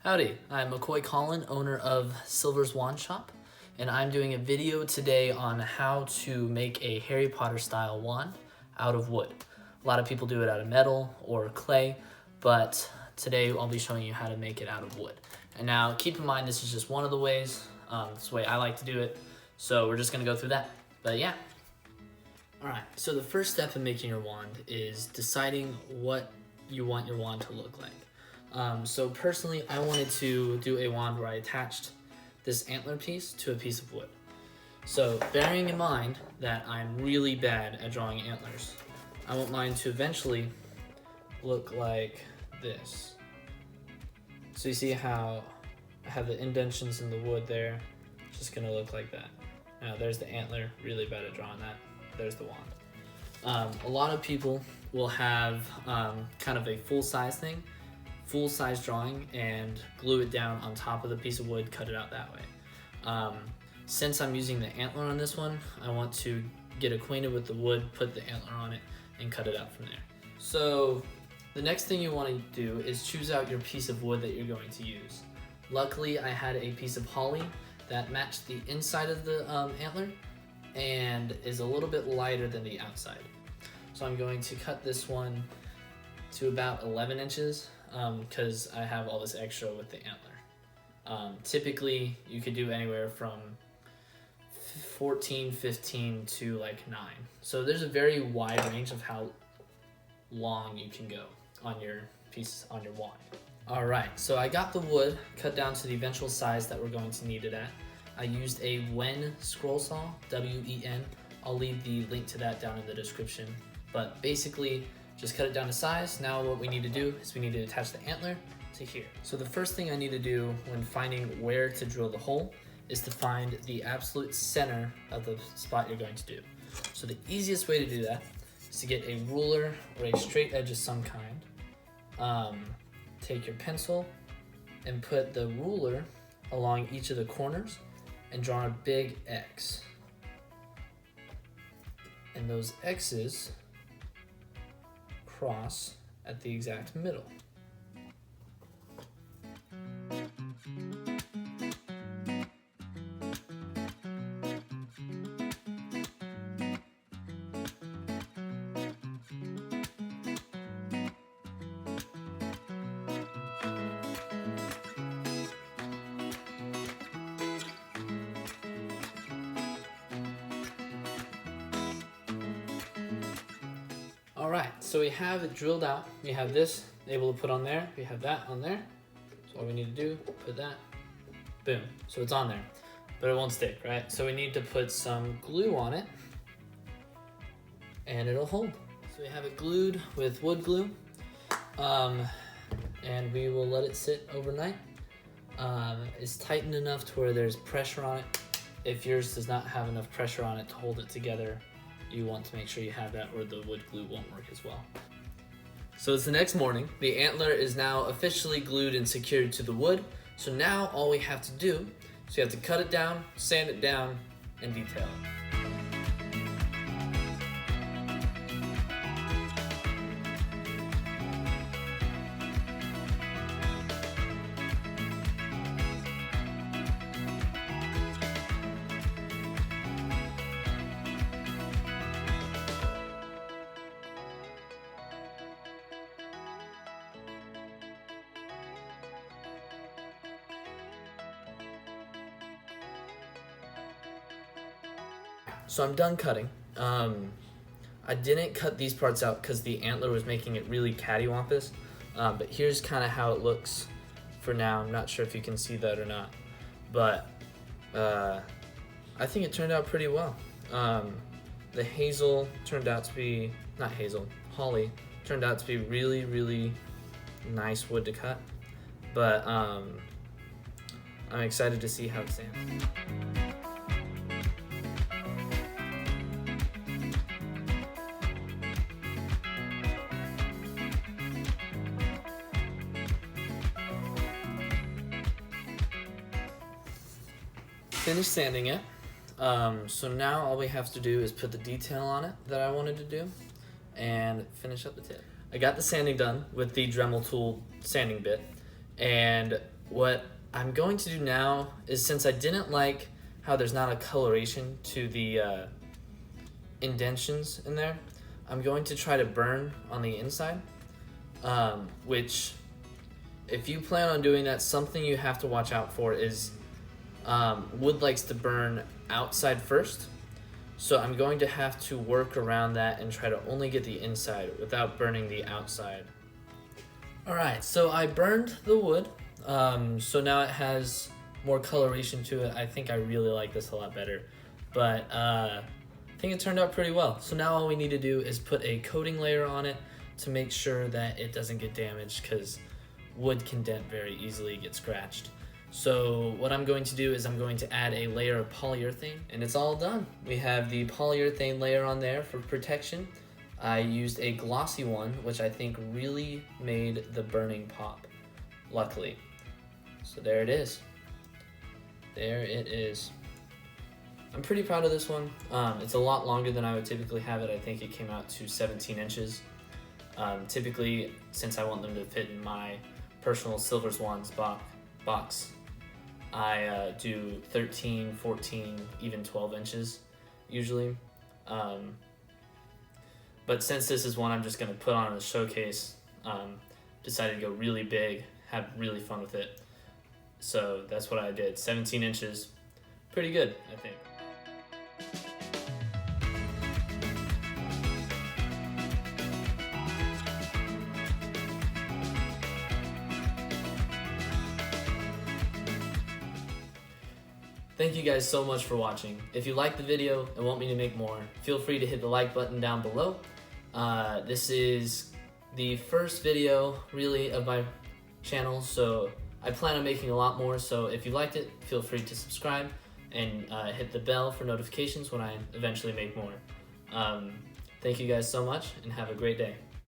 Howdy, I'm McCoy Collin, owner of Silver's Wand Shop, and I'm doing a video today on how to make a Harry Potter style wand out of wood. A lot of people do it out of metal or clay, but today I'll be showing you how to make it out of wood. And now keep in mind this is just one of the ways, it's the way I like to do it, so we're just gonna go through that. But yeah. Alright, so the first step in making your wand is deciding what you want your wand to look like. So personally, I wanted to do a wand where I attached this antler piece to a piece of wood. So bearing in mind that I'm really bad at drawing antlers, I want mine to eventually look like this. So you see how I have the indentions in the wood there? It's just gonna look like that. Now there's the antler, really bad at drawing that. There's the wand. A lot of people will have kind of a full-size drawing and glue it down on top of the piece of wood, cut it out that way. Since I'm using the antler on this one, I want to get acquainted with the wood, put the antler on it, and cut it out from there. So the next thing you want to do is choose out your piece of wood that you're going to use. Luckily, I had a piece of holly that matched the inside of the antler and is a little bit lighter than the outside. So I'm going to cut this one to about 11 inches because I have all this extra with the antler. Typically, you could do anywhere from 14, 15 to like 9. So there's a very wide range of how long you can go on your piece, on your wand. All right, so I got the wood cut down to the eventual size that we're going to need it at. I used a Wen scroll saw, W-E-N. I'll leave the link to that down in the description. But basically, just cut it down to size. Now what we need to do is we need to attach the antler to here. So the first thing I need to do when finding where to drill the hole is to find the absolute center of the spot you're going to do. So the easiest way to do that is to get a ruler or a straight edge of some kind. Take your pencil and put the ruler along each of the corners and draw a big X. And those X's cross at the exact middle. All right, so we have it drilled out. We have this able to put on there. We have that on there. So all we need to do, put that, boom. So it's on there, but it won't stick, right? So we need to put some glue on it and it'll hold. So we have it glued with wood glue and we will let it sit overnight. It's tightened enough to where there's pressure on it. If yours does not have enough pressure on it to hold it together, you want to make sure you have that or the wood glue won't work as well. So it's the next morning. The antler is now officially glued and secured to the wood. So now all we have to do is we have to cut it down, sand it down, and detail it. So I'm done cutting. I didn't cut these parts out because the antler was making it really cattywampus, but here's kind of how it looks for now. I'm not sure if you can see that or not, but I think it turned out pretty well. The hazel turned out to be, not hazel, holly turned out to be really, really nice wood to cut, but I'm excited to see how it stands. Finished sanding it. So now all we have to do is put the detail on it that I wanted to do and finish up the tip. I got the sanding done with the Dremel tool sanding bit, and what I'm going to do now is, since I didn't like how there's not a coloration to the indentions in there, I'm going to try to burn on the inside, which, if you plan on doing that, something you have to watch out for is wood likes to burn outside first. So I'm going to have to work around that and try to only get the inside without burning the outside. Alright, so I burned the wood, so now it has more coloration to it. I think I really like this a lot better, but I think it turned out pretty well. So now all we need to do is put a coating layer on it to make sure that it doesn't get damaged, because wood can dent very easily, get scratched. So what I'm going to do is I'm going to add a layer of polyurethane, and it's all done. We have the polyurethane layer on there for protection. I used a glossy one, which I think really made the burning pop, luckily. So there it is. There it is. I'm pretty proud of this one. It's a lot longer than I would typically have it. I think it came out to 17 inches. Typically, since I want them to fit in my personal Silver Swans box, I do 13, 14, even 12 inches usually. But since this is one I'm just gonna put on a showcase, decided to go really big, have really fun with it. So that's what I did, 17 inches, pretty good, I think. Thank you guys so much for watching. If you liked the video and want me to make more, feel free to hit the like button down below. This is the first video, really, of my channel, so I plan on making a lot more. So if you liked it, feel free to subscribe and hit the bell for notifications when I eventually make more. Thank you guys so much, and have a great day.